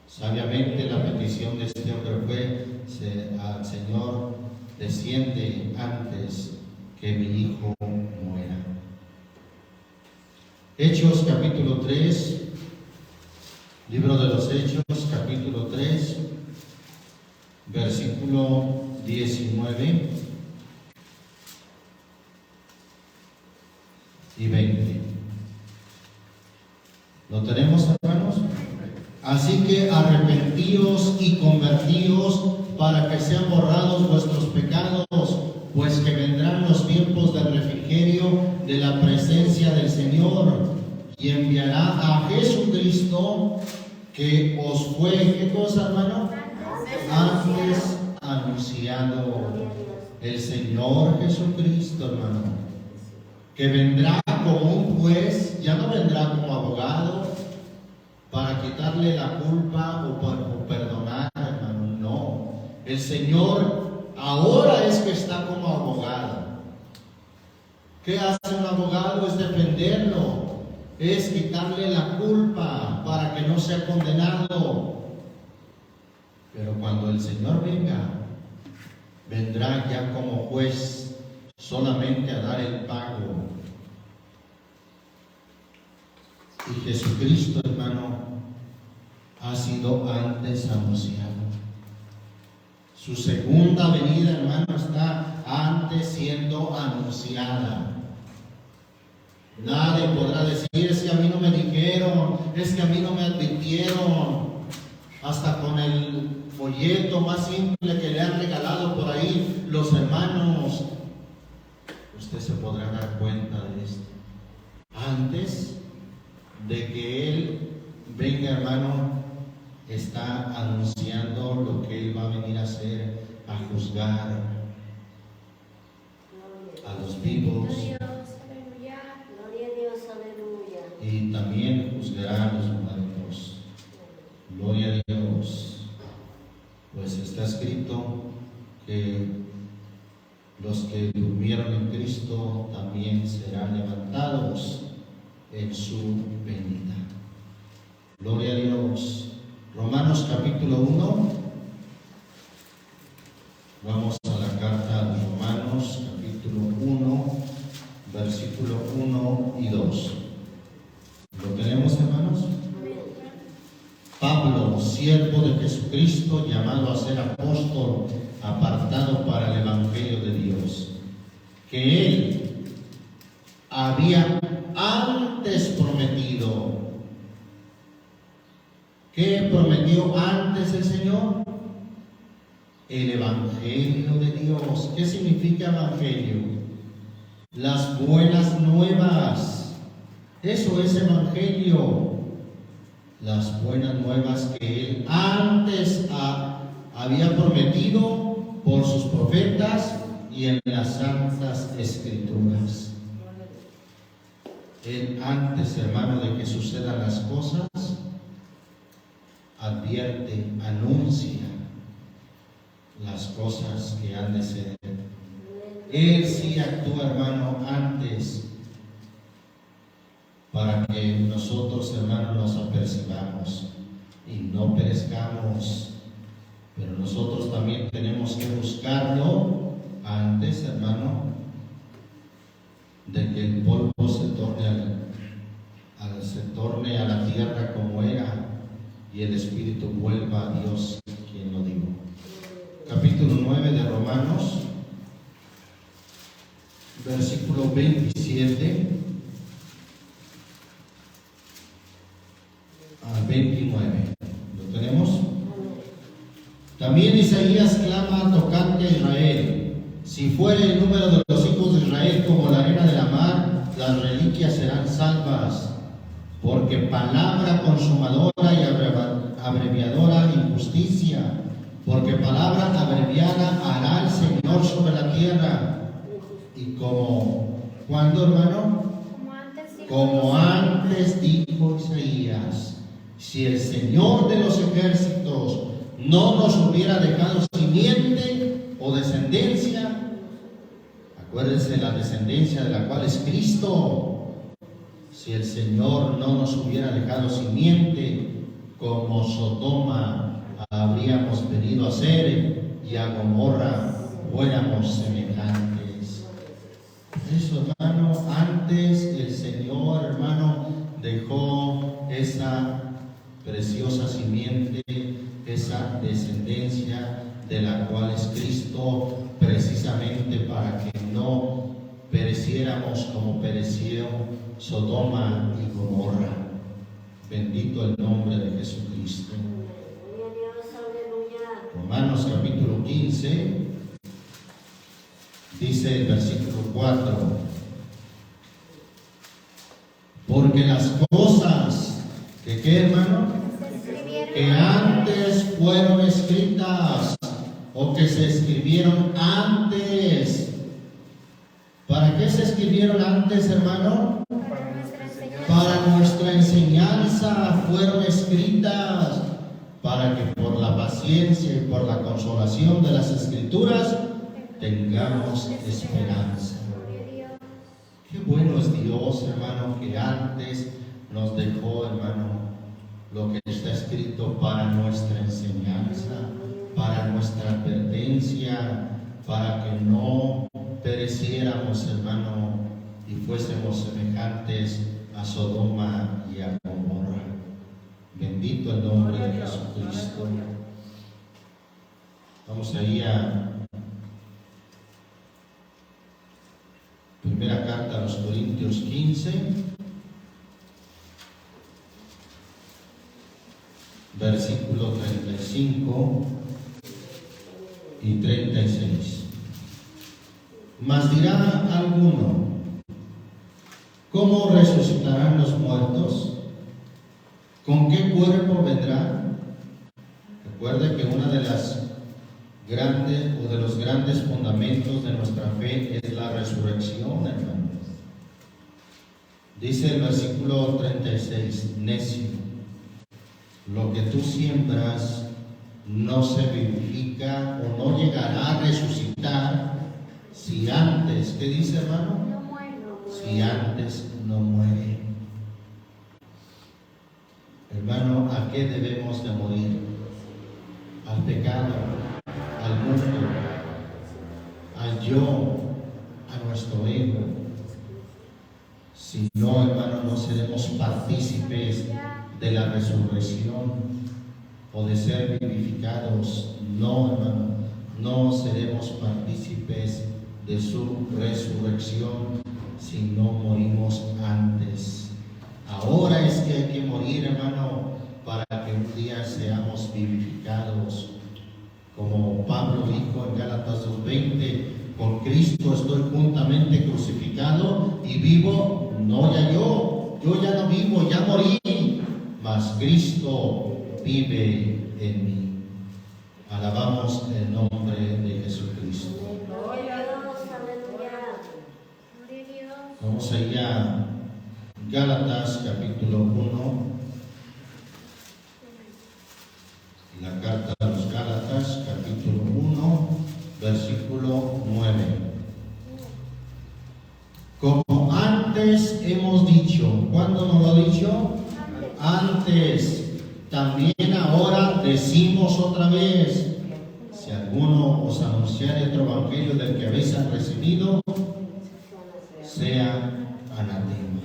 Sabiamente la petición de este hombre fue al Señor, desciende antes que mi hijo muera. Hechos capítulo 3, libro de los Hechos capítulo 3, versículo 19 y 20. ¿Lo tenemos, hermanos? Así que arrepentíos y convertíos para que sean borrados vuestros pecados, pues que vendrán los tiempos del refrigerio de la presencia del Señor, y enviará a Jesucristo, que os fue, ¿qué cosa, hermano? Antes anunciado. El Señor Jesucristo, hermano, que vendrá como un juez, ya no vendrá como abogado para quitarle la culpa o perdonar, hermano, no. El Señor ahora es que está como abogado. ¿Qué hace un abogado? Es defenderlo, es quitarle la culpa para que no sea condenado. Pero cuando el Señor venga, vendrá ya como juez solamente a dar el pago. Y Jesucristo, hermano, ha sido antes anunciado. Su segunda venida, hermano, está antes siendo anunciada. Nadie podrá decir, es que a mí no me dijeron, es que a mí no me advirtieron. Hasta con el folleto más simple que le han regalado por ahí los hermanos, usted se podrá dar cuenta de esto. Antes de que Él venga, hermano, está anunciando lo que Él va a venir a hacer, a juzgar a los vivos. Gloria a Dios, aleluya. Y también juzgará a los muertos. Gloria a Dios. Pues está escrito que los que durmieron en Cristo también serán levantados en su venida. Gloria a Dios. Romanos capítulo 1. Vamos a la carta de Romanos capítulo 1, versículo 1 y 2. ¿Lo tenemos, hermanos? Pablo, siervo de Jesucristo, llamado a ser apóstol, apartado para el evangelio de Dios, que Él había antes prometido. ¿Qué prometió antes el Señor? El evangelio de Dios. ¿Qué significa evangelio? Las buenas nuevas. Eso es evangelio. Las buenas nuevas que Él antes había prometido por sus profetas y en las santas escrituras. Él antes, hermano, de que sucedan las cosas, advierte, anuncia las cosas que han de ser. Él sí actúa, hermano, antes, para que nosotros, hermanos, nos apercibamos y no perezcamos. Pero nosotros también tenemos que buscarlo antes, hermano, de que el polvo se torne a la tierra como era y el Espíritu vuelva a Dios, quien lo dijo. versículo 27 al 29. ¿Lo tenemos? También Isaías clama tocante a Israel: si fuere el número de los hijos de Israel como la arena de la mar, las reliquias serán salvas, porque palabra consumadora y abreviadora injusticia, porque palabra abreviada hará el Señor sobre la tierra. Y como, ¿cuándo, hermano? Como antes dijo Isaías: si el Señor de los ejércitos no nos hubiera dejado simiente o descendencia, acuérdense, la descendencia de la cual es Cristo, si el Señor no nos hubiera dejado simiente, como Sodoma habríamos venido a ser, y a Gomorra fuéramos semejantes. Eso, hermano, antes el Señor, hermano, dejó esa preciosa simiente, esa descendencia de la cual es Cristo, precisamente para que no pereciéramos como pereció Sodoma y Gomorra. Bendito el nombre de Jesucristo. Romanos capítulo 15 dice el versículo 4: porque las cosas que, ¿qué, hermano? Que antes fueron escritas o que se escribieron antes. ¿Para qué se escribieron antes, hermano? Para nuestra enseñanza fueron escritas, para que por la paciencia y por la consolación de las Escrituras tengamos esperanza. Qué bueno es Dios, hermano, que antes nos dejó, hermano, lo que está escrito para nuestra enseñanza, para nuestra advertencia, para que no pereciéramos, hermano, y fuésemos semejantes a Sodoma y a Gomorra. Bendito el nombre de Jesucristo. Vamos ahí a primera carta a los Corintios 15, versículo 35 y 36. Mas dirá alguno: ¿cómo resucitarán los muertos? ¿Con qué cuerpo vendrán? Recuerde que una de las grandes o de los grandes fundamentos de nuestra fe es la resurrección, hermanos. Dice el versículo 36: necio, lo que tú siembras no se vivifica o no llegará a resucitar si antes, ¿qué dice, hermano? No muere. Si antes no muere. Hermano, ¿a qué debemos de morir? Al pecado, al mundo, al yo, a nuestro ego. Si no, hermano, no seremos partícipes de la resurrección o de ser vivificados. No, hermano, no seremos partícipes de su resurrección si no morimos antes. Ahora es que hay que morir, hermano, para que un día seamos vivificados. Como Pablo dijo en Gálatas 2:20: con Cristo estoy juntamente crucificado y vivo, no ya yo ya no vivo, ya morí, mas Cristo vive en mí. Alabamos el nombre de Jesucristo. Gloria a Dios, aleluya. Gloria a Dios. Vamos allá, Gálatas capítulo 1, la carta a los Gálatas capítulo 1, versículo 9. Como antes hemos dicho, ¿cuándo nos lo ha dicho? Antes. También ahora decimos otra vez: si alguno os anunciare otro evangelio del que habéis recibido, sea anatema.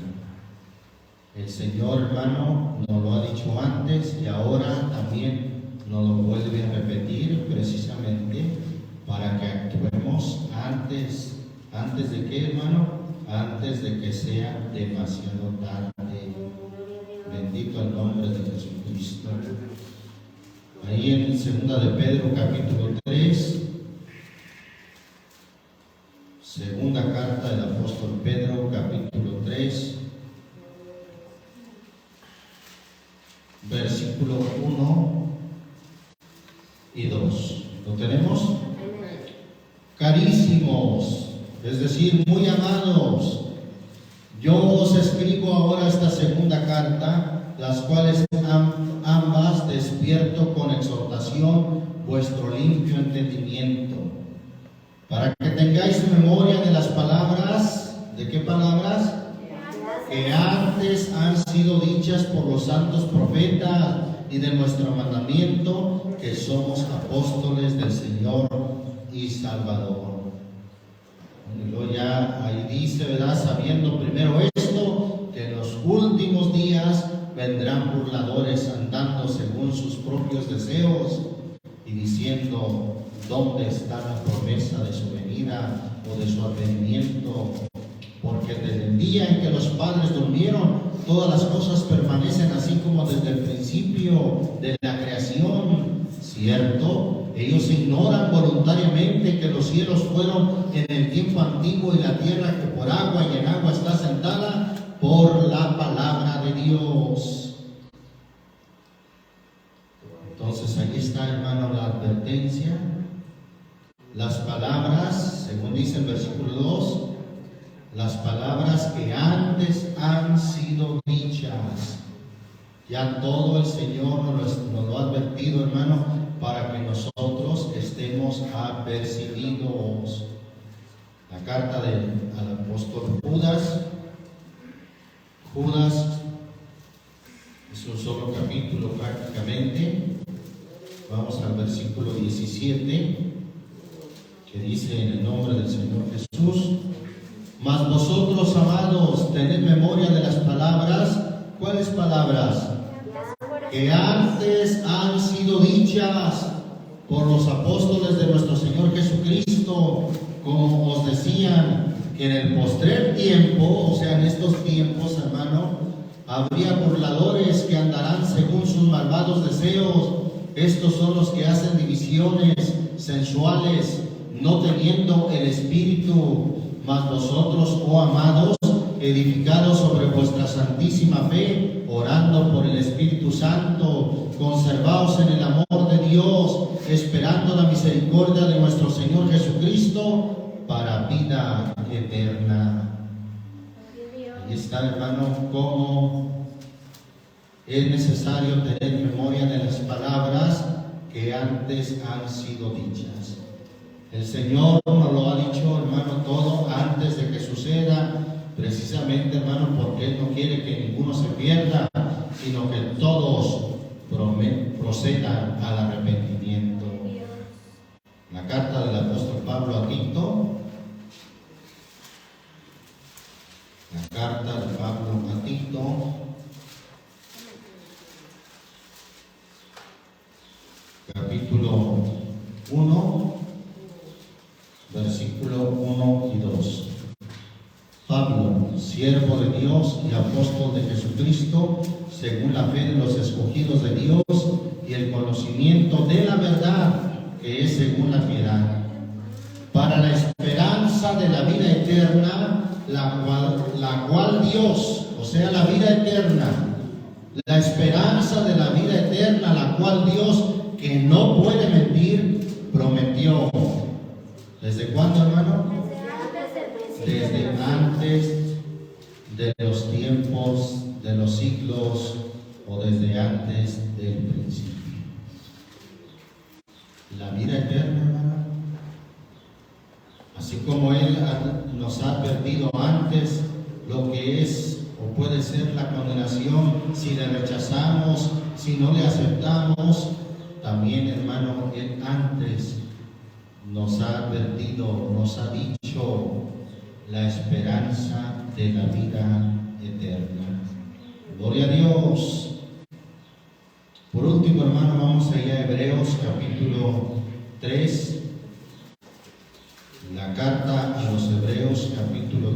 El Señor, hermano, nos lo ha dicho antes y ahora también nos lo vuelve a repetir, precisamente para que actuemos antes ¿Antes de qué, hermano? Antes de que sea demasiado tarde. Bendito el nombre de Jesucristo. Ahí en 2 de Pedro capítulo 3, segunda carta del apóstol Pedro capítulo 3, versículo 1 y 2. ¿Lo tenemos? Carísimos, es decir, muy amados, yo os escribo ahora esta segunda carta, las cuales ambas despierto con exhortación vuestro limpio entendimiento, para que tengáis memoria de las palabras, ¿de qué palabras? Que antes han sido dichas por los santos profetas y de nuestro mandamiento, que somos apóstoles del Señor y Salvador. Y luego ya ahí dice, ¿verdad? Sabiendo primero esto, que en los últimos días vendrán burladores andando según sus propios deseos y diciendo, ¿dónde está la promesa de su venida o de su advenimiento? Porque desde el día en que los padres durmieron, todas las cosas permanecen así como desde el principio de la creación. ¿Cierto? Ellos ignoran voluntariamente que los cielos fueron en el tiempo antiguo y la tierra que por agua y en agua está sentada por la palabra de Dios. Entonces ahí está, hermano, la advertencia. Las palabras, según dice el versículo 2, las palabras que antes han sido dichas. Ya todo el Señor nos lo ha advertido, hermano, para que nosotros estemos apercibidos. La carta al apóstol Judas. Judas es un solo capítulo prácticamente. Vamos al versículo 17, que dice en el nombre del Señor Jesús: mas vosotros, amados, tened memoria de las palabras. ¿Cuáles palabras? Que antes han sido dichas por los apóstoles de nuestro Señor Jesucristo, como os decían, que en el postrer tiempo, o sea, en estos tiempos, hermano, habría burladores que andarán según sus malvados deseos. Estos son los que hacen divisiones sensuales, no teniendo el Espíritu. Mas vosotros, oh amados, edificados sobre vuestra santísima fe, orando por el Espíritu Santo, conservaos en el amor de Dios, esperando la misericordia de nuestro Señor Jesucristo para vida eterna. Ahí está, hermano, cómo es necesario tener memoria de las palabras que antes han sido dichas. El Señor nos lo ha dicho, hermano, todo antes de que suceda, precisamente, hermano, porque Él no quiere que ninguno se pierda, sino que todos procedan al arrepentimiento. La carta del apóstol Pablo a Tito, la carta de Pablo a Tito, capítulo 1, versículo 1 y 2. Pablo, siervo de Dios y apóstol de Jesucristo, según la fe de los escogidos de Dios y el conocimiento de la verdad, que es según la piedad, para la esperanza de la vida eterna, la cual Dios, o sea, la vida eterna, la esperanza de la vida eterna, la cual Dios, que no puede mentir, prometió. ¿Desde cuándo, hermano? Desde antes de los tiempos, de los siglos, o desde antes del principio. La vida eterna, hermano, así como Él nos ha advertido antes lo que es o puede ser la condenación si le rechazamos, si no le aceptamos, también, hermano, Él antes nos ha advertido, nos ha dicho la esperanza de la vida eterna. Gloria a Dios. Por último, hermano, vamos allá a Hebreos capítulo 3, La carta a los Hebreos, capítulo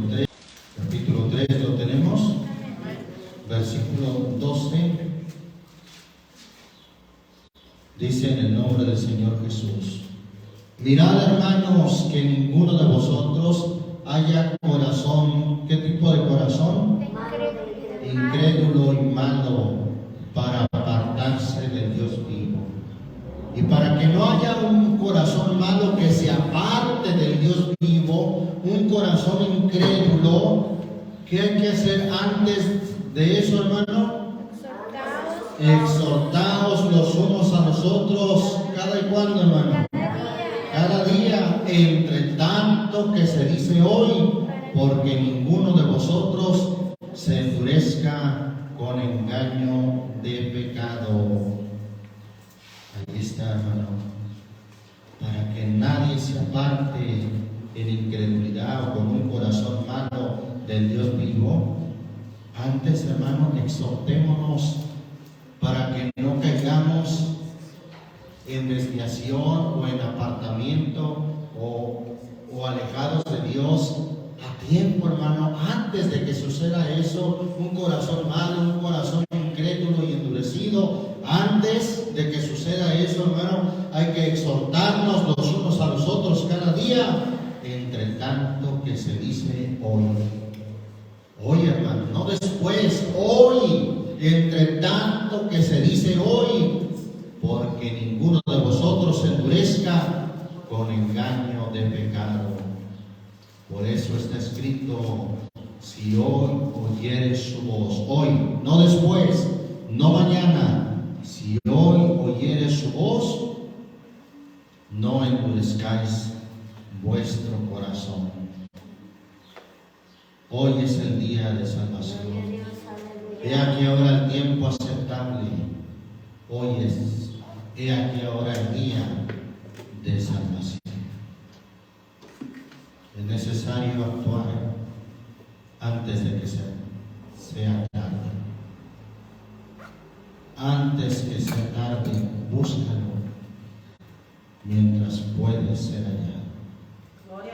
3, ¿lo tenemos? Versículo 12. Dice en el nombre del Señor Jesús: mirad, hermanos, que ninguno de vosotros haya corazón. ¿Qué tipo de corazón? Incrédulo y malo, para apartarse del Dios vivo. Y para que no haya un corazón malo que se aparte del Dios vivo, un corazón incrédulo, ¿qué hay que hacer antes de eso, hermano? Exhortaos los unos a los otros, cada y cuando, hermano. Cada día, entre tanto que se dice hoy, porque ninguno de vosotros se endurezca con engaño de pecado. Ahí está, hermano. Para que nadie se aparte en incredulidad o con un corazón malo del Dios vivo. Antes, hermano, exhortémonos para que no caigamos en desviación o en apartamiento o alejados de Dios a tiempo, hermano, antes de que suceda eso, un corazón malo, un corazón incrédulo y endurecido. Antes de que suceda eso, hermano, hay que exhortarnos los unos a los otros cada día, entre tanto que se dice hoy. Hoy, hermano, no después, hoy, entre tanto que se dice hoy, porque ninguno de vosotros se endurezca con engaño de pecado. Por eso está escrito: si hoy oyeres su voz, hoy, no después, no mañana, si hoy oyeres su voz, no endurezcáis vuestro corazón. Hoy es el día de salvación. He aquí ahora el tiempo aceptable. He aquí ahora el día de salvación. Es necesario actuar antes de que sea tarde. Antes que sea tarde, búscalo mientras puede ser hallado.